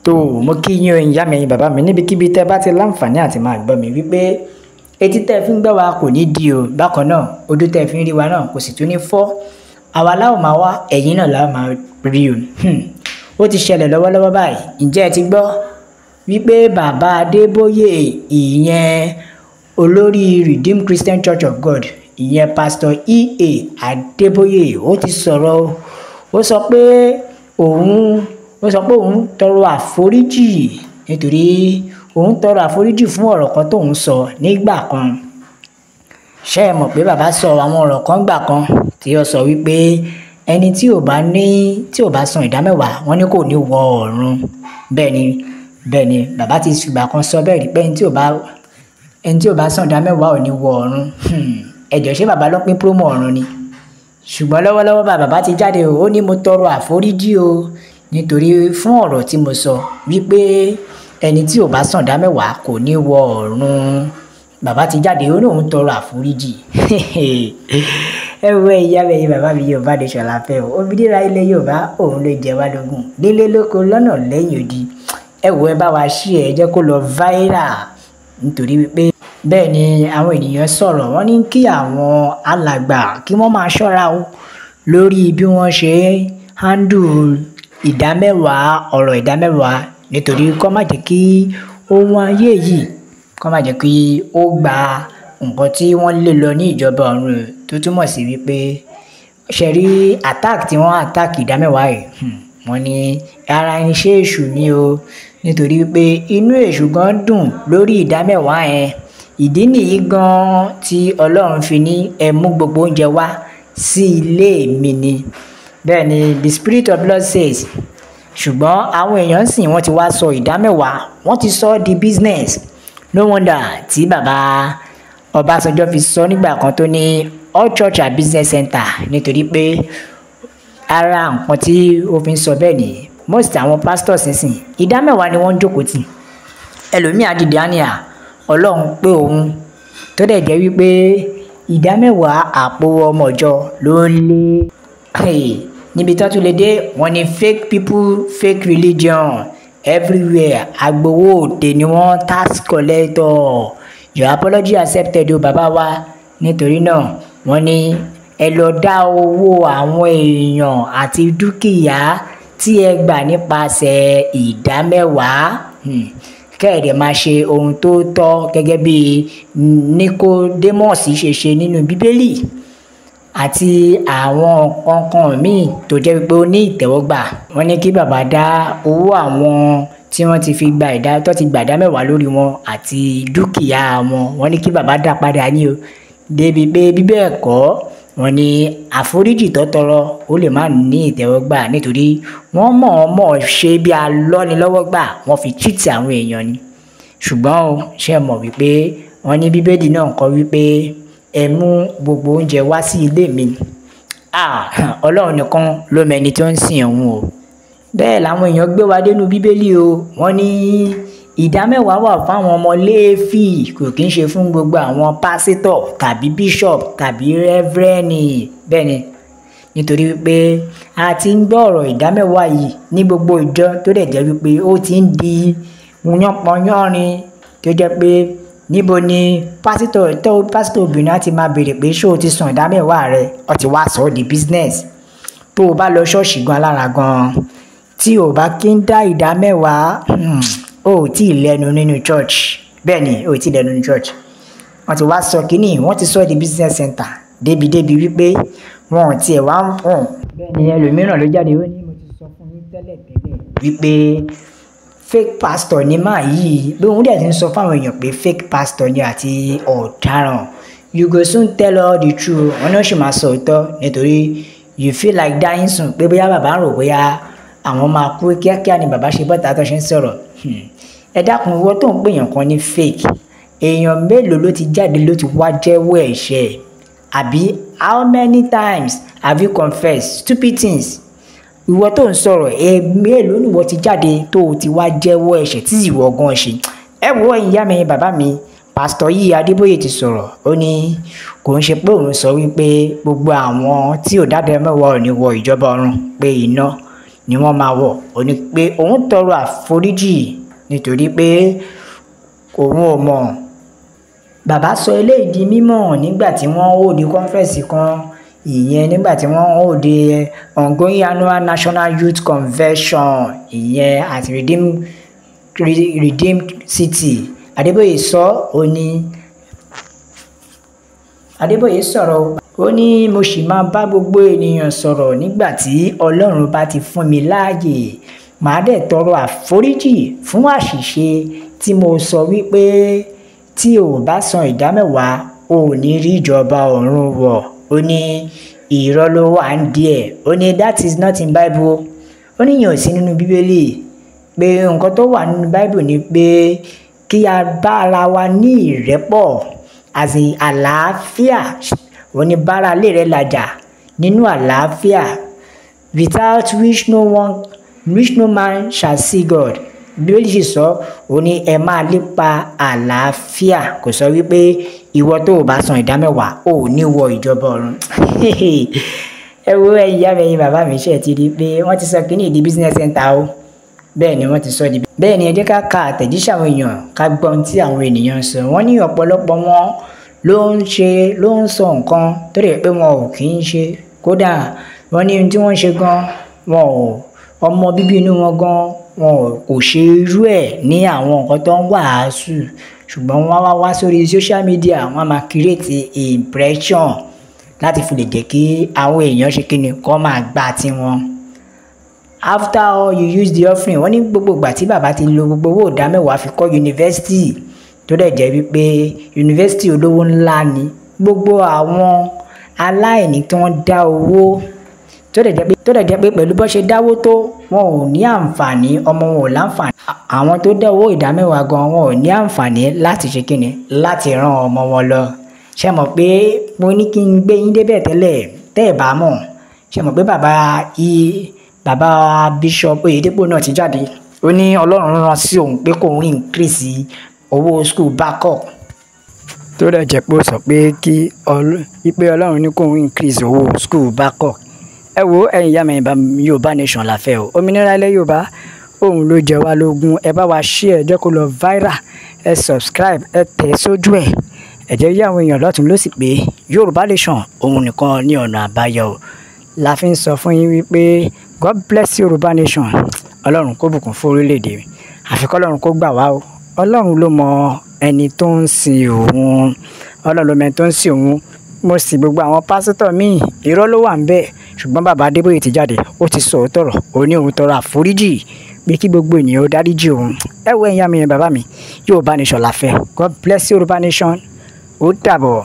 tó mo kí yín o ìyá mi bàbá mi níbikíbi tẹ́ bá ti láǹfààní àti máa gbọ́ mi wípé etí tẹ́ fi ń gbọ́ wa kò ní di o bákan náà ojú tẹ́ fi ń rí wa náà kò sì tún ní fọ́ àwa láwọn máa wá ẹ̀yin náà láwọn máa rí o ó ti ṣẹlẹ̀ lọ́wọ́lọ́wọ́ báyìí ǹjẹ́ ẹ ti gbọ́ wípé bàbá Adébóyè ìyẹn olórí Redeemed Christian Church of God ìyẹn Pastor E.A. Adébóyè ó ti sọ̀rọ̀ ó sọ pé òun tọrọ àforíjì nítorí òun tọrọ àforíjì fún ọ̀rọ̀ kan tóun sọ nígbà kan ṣé ẹ mọ̀ pé bàbá sọ àwọn ọ̀rọ̀ kan gbà kan tí ó sọ wípé ẹni tí ò bá san ìdámẹ́wàá wọn ní kò ní wọ ọ̀run bẹ́ẹ̀ ni bàbá ti fìgbà kan sọ bẹ́ẹ̀ rí pé ẹni tí ò bá san ìdámẹ́wàá ò ní wọ ọ̀run ẹ̀jọ̀ ṣé bàbá ló pín promo ọ̀run ni ṣùgbọ́n lọ́wọ́lọ́wọ́ bàbá ti jáde ó ní mo tọrọ àforíjì o nítorí fún ọ̀rọ̀ tí mo sọ wípé ẹni tí ò bá san ìdámẹ́wàá kò ní wọ ọ̀run bàbá ti jáde ó ní òun tọrọ àforíjì ẹ wo ìyá bẹyìn bàbá mi Yorùbá nation la fẹ́ o òmìnira ilẹ̀ Yorùbá òun ló jẹ wá lógún nílé lóko lọ́nà lẹ́yìn odi ẹ wo ẹ bá wa ṣí ẹ jẹ́ kó lọ viral nítorí wípé bẹ́ẹ̀ ni àwọn ènìyàn sọ̀rọ̀ wọ́n ní kí àwọn alàgbà kí wọ́n máa ṣọ́ra o lórí bí wọ́n ṣe handle ìdámẹ́wàá ọ̀rọ̀ ìdámẹ́wàá nítorí kó má jẹ́ kí ohun ayé yìí kó má jẹ́ kí ó gba nǹkan tí wọ́n lè lọ ní ìjọba ọ̀run tó túmọ̀ sí wípé ṣe rí attack tí wọ́n attack ìdámẹ́wàá yìí wọ́n ní ara irinṣẹ́ èṣù ni o nítorí wípé inú èṣù gan dùn lórí ìdámẹ́wàá yẹn ìdí nìyí gan tí Ọlọ́run fi ní ẹ mú gbogbo oúnjẹ wá sí ilé mi ni bẹ́ẹ̀ ni the spirit of Lord says ṣùgbọ́n àwọn èèyàn sìn wọ́n ti wá sọ ìdámẹ́wàá wọ́n ti sọ di business no wonder tí bàbá Ọbásanjọ́ fi sọ nígbà kan tó ní all church are business center nítorí pé ara nǹkan tí ó fi ń sọ bẹ́ẹ̀ ni most àwọn pastors sísìn ìdámẹ́wàá ni wọ́n ń jókòó tì ẹlòmíà dìde àníyà Ọlọ́run pé òun tó dẹ̀ jẹ́ wípé ìdámẹ́wàá àpò ọmọ ìjọ ló ń lé níbi tó tún lè dé wọ́n ní fake people fake religion everywhere agbowó òde ni wọ́n tax collector your apology accepted o bàbá wa nítorí náà wọ́n ní ẹ lọ dá owó àwọn èèyàn àti dúkìá tí ẹ gbà nípasẹ̀ ìdámẹ́wàá kẹ́ẹ̀dẹ̀ máa ṣe ohun tó tọ́ gẹ́gẹ́ bí Nicodemus ṣe ṣe nínú Bíbélì àti àwọn kankan míì tó jẹ́ pé ó ní ìtẹ́wọ́gbà wọ́n ní kí bàbá dá owó àwọn tí wọ́n ti fi gba ìdámẹ́wàá lórí wọn àti dúkìá wọn wọ́n ní kí bàbá dá padà ní o débi pé bíbẹ́ ẹ̀kọ́ wọ́n ní àforíjì tó tọrọ ó lè má ní ìtẹ́wọ́gbà nítorí wọ́n mọ̀ọ́mọ̀ ṣe bí alọ́nilọ́wọ́gbà wọ́n fi chíìtì àwọn èèyàn ni ṣùgbọ́n o ṣe mọ̀ wípé wọ́n ní Bíbélì náà kọ wípé ẹ mú gbogbo oúnjẹ wá sí ilé mi Ọlọ́run nìkan ló mẹni tó ń sìn òun o bẹ́ẹ̀ làwọn èèyàn gbé wa dénú Bíbélì o wọ́n ní ìdámẹ́wàá wà fáwọn ọmọ Léfì kò kí ń ṣe fún gbogbo àwọn pásítọ̀ tàbí bishop tàbí rẹ́fúrẹ́nì bẹ́ẹ̀ ni nítorí wípé a ti ń gbọ́ ọ̀rọ̀ ìdámẹ́wàá yìí ní gbogbo ìjọ tó dẹ̀ jẹ́ wípé ó ti ń di yánpọnyánrin tó jẹ́ pé níbo ni pásítọ̀ obìnrin á ti máa béèrè pé ṣé o ti san ìdámẹ́wàá rẹ ó ti wá sọ ọ́ di business tó o bá lọ ṣọ́ọ̀ṣì gan alára gan tí o bá kí ń dá ìdámẹ́wàá o ò tí ì lẹ́nu nínú church bẹ́ẹ̀ ni o ò tí ì lẹ́nu nínú church wọ́n ti wá sọ kínní wọ́n ti sọ di business center débi wípé wọn ò tiẹ̀ wá ń pọ̀ bẹ́ẹ̀ ni ẹlòmíràn ló jáde ó ní mo ti sọ fún yín tẹ́lẹ̀ wípé fake pastor ni máa yìí bí òun dẹ̀ ti ń sọ fáwọn èèyàn pé fake pastor ni àti ọ̀daràn you go soon tell all the truth wọn náà sì máa sọ òótọ́ nítorí you feel like dying soon pé bóyá bàbá ń rò bóyá àwọn máa kú kíákíá ni bàbá ṣe bọ́ta tó ṣe ń sọ̀rọ̀ ẹ dákun ìwọ tó ń pèèyàn kan ní fake èèyàn mélòó ló ti jáde ló ti wá jẹ́wọ́ ẹ̀ṣẹ̀ àbí how many times have you confessed stupid things ìwọ tó ń sọ̀rọ̀ mélòó ni ìwọ ti jáde tó o ti wá jẹ́wọ́ ẹ̀ṣẹ̀ tí ìwọ gan ṣe ẹ wo ìyá mi bàbá mi pásítọ̀ yìí Adébóyè ti sọ̀rọ̀ ó ní kò ń ṣe pé òun sọ wípé gbogbo àwọn tí ò dáadáa mẹ́wàá ò ní wọ ìjọba ọ̀run pé iná ni wọ́n máa wọ̀. Ó ní pé òun tọrọ àforíjì nítorí pé òun ò mọ̀. Bàbá sọ eléyìí di mímọ̀ nígbà tí wọ́n hold conference kan, ìyẹn nígbà tí wọ́n hold ongoing annual National Youth Convention ìyẹn at Redeemed City. Adébóyè sọ̀rọ̀ ó ní mo sì máa bá gbogbo ènìyàn sọ̀rọ̀ nígbà tí Ọlọ́run bá ti fún mi láàyè. Màá dẹ̀ tọrọ àforíjì fún àṣìṣe tí mo sọ wípé tí o bá san ìdámẹ́wàá o ò ní rí ìjọba ọ̀run wọ̀. Ó ní irọ́ ló wà ń díẹ̀. Ó ní that is not in Bible. Ó ní ìyẹn ò sí nínú Bíbélì. Pé nǹkan tó wà nínú Bible ni pé kí a bá ara wa ní ìrẹ́pọ̀ àti àlàáfíà. Ó ní bára ilé rẹ làjà nínú àlàáfíà, without which no man shall see God. Bíbélì sì sọ ó ní ẹ máa lépa àlàáfíà, kò sọ wípé ìwọ tó o bá san ìdámẹ́wàá o ò ní wọ ìjọba ọ̀run. Ẹ wo ẹ̀yin ìyá mi ẹ̀yin bàbá mi, ṣe ti rí pé wọ́n ti sọ kíní ìdí business center o. Bẹ́ẹ̀ ni wọ́n ti sọ di bẹ́ẹ̀ ni ẹ jẹ́ ká ka àtẹ̀jíṣẹ́ àwọn èèyàn ká gbọ́ ohun tí àwọn ènìyàn sọ. Wọ́n ní ọ̀pọ̀lọpọ̀ wọn ló ń sọ nǹkan tó dẹ̀ pé wọn ò kì í ṣe. Kódà wọ́n ní ohun tí wọ́n ń ṣe gan wọn ò ọmọ bíbí inú wọn gan wọn kò ṣe irú ẹ̀ ní àwọn nǹkan tó ń wàásù, ṣùgbọ́n wọ́n wá sórí social media wọ́n máa create impression láti fi lè jẹ́ kí àwọn èèyàn ṣe kíni kó máa gbà tiwọn. After all you use the offering, wọ́n ní gbogbo ìgbà tí bàbá ti lo gbogbo owó ìdámẹ́wàá fi kọ́ yunifásitì tó dẹ̀ jẹ́ wípé yunifásitì olówó ńlá ni. Gbogbo àwọn aláìní tí wọ́n dá owó tó dẹ̀ jẹ́ pé pẹ̀lú bó ṣe dáwó tó wọn ò ní àǹfààní, ọmọ wọn ò láǹfààní. Àwọn tó dá owó ìdámẹ́wàá gan wọn ò ní àǹfààní láti ṣe kíni láti rán ọmọ wọn lọ. Ṣé mọ̀ pé mo ní kí n gbé yín débẹ̀ tẹ́lẹ̀ tẹ́ ẹ̀ bá mọ̀. Ṣé mọ̀ pé bàbá Bishop Oyedepo náà ti jáde. Ó ní Ọlọ́run rán sí òun pé kóun increase owó school backup. Tó dẹ̀ jẹ́ pé ó sọ pé wípé Ọlọ́run ní kóun increase owó school backup. Ẹ wo ẹ̀yin ìyá mi Yorùbá nation la fẹ́ o. Òmìnira ilẹ̀ Yorùbá òun ló jẹ wá lógún. Ẹ bá wa share, jẹ́ kó lọ viral. Ẹ subscribe, ẹ tẹ̀ sójú ẹ̀. Ẹ jẹ́ yí àwọn èèyàn lọ́tùn lósì pé Yorùbá nation òun nìkan ní ọ̀nà àbáyọ o. La fi ń sọ fún yín wípé God bless Yorùbá nation. Ọlọ́run kó bùkún fún orílẹ̀-èdè. Àfi kọ́ Ọlọ́run kó gbà wá o. Ọlọ́run ló mọ ẹni tó ń sin òun. Ọlọ́run ló mọ ẹni tó ń sin òun. Mo sì gbogbo àwọn pásítọ̀ míì irọ́ ló wà ń bẹ̀. Ṣùgbọ́n bàbá Adébóyè ti jáde, ó ti sọ òótọ́ ọ̀rọ̀, ó ní òun tọrọ àforíjì pé kí gbogbo ènìyàn ó dáríjì òun. Ẹ wo ẹ̀yin ìyá mi bàbá mi, Yorùbá nation la fẹ́. God bless Yorùbá nation. Ó dàbọ̀.